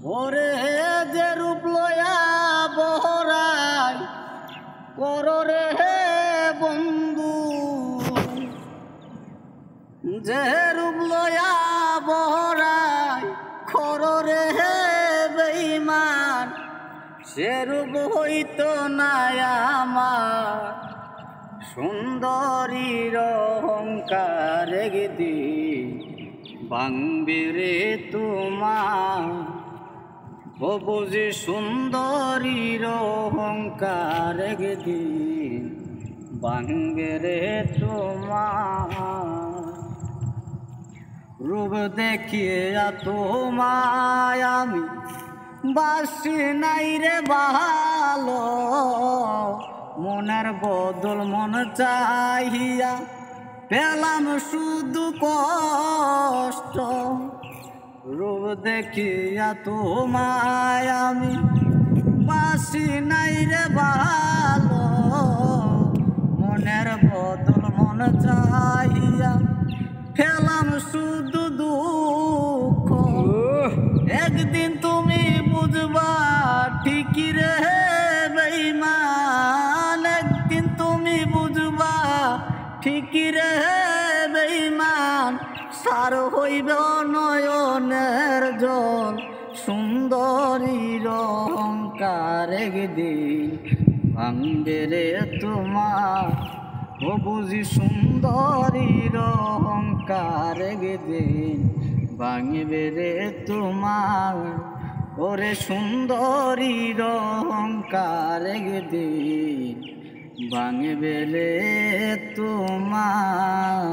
ওরে যে রূপ লয়া বহরাই কররে হে বন্ধু, যে রূপ লয়া বহরাই কররে হে বেঈমান, সে রূপ হইতো না আমার সুন্দরীর অহংকার একদিন ভাঙবে রে তোমার। ও বুঝি সুন্দরীর অহংকার একদিন ভাঙবে রে তোমার। রূপ দেখিয়ে তোমায় আমি বাসি নাই রে ভালো, মনের বদল মন চাহিয়া পেলাম শুধু কষ্ট। রূপ দেখিয়া তোমায় আমি বাসি নাই রে ভালো, মনের বদল মন চাহিয়া পেলাম শুধু দুঃখ। একদিন তুমি বুঝবা ঠিকই রে বেঈমান, একদিন তুমি বুঝবা ঠিকই রে বেঈমান। সার হইবে নয়নের জল সুন্দরীর অহংকার একদিন ভাঙবে রে তোমার। ও বুঝি সুন্দরীর অহংকার একদিন ভাঙবে রে তোমার। ওরে সুন্দরীর অহংকার একদিন ভাঙবে রে তোমার।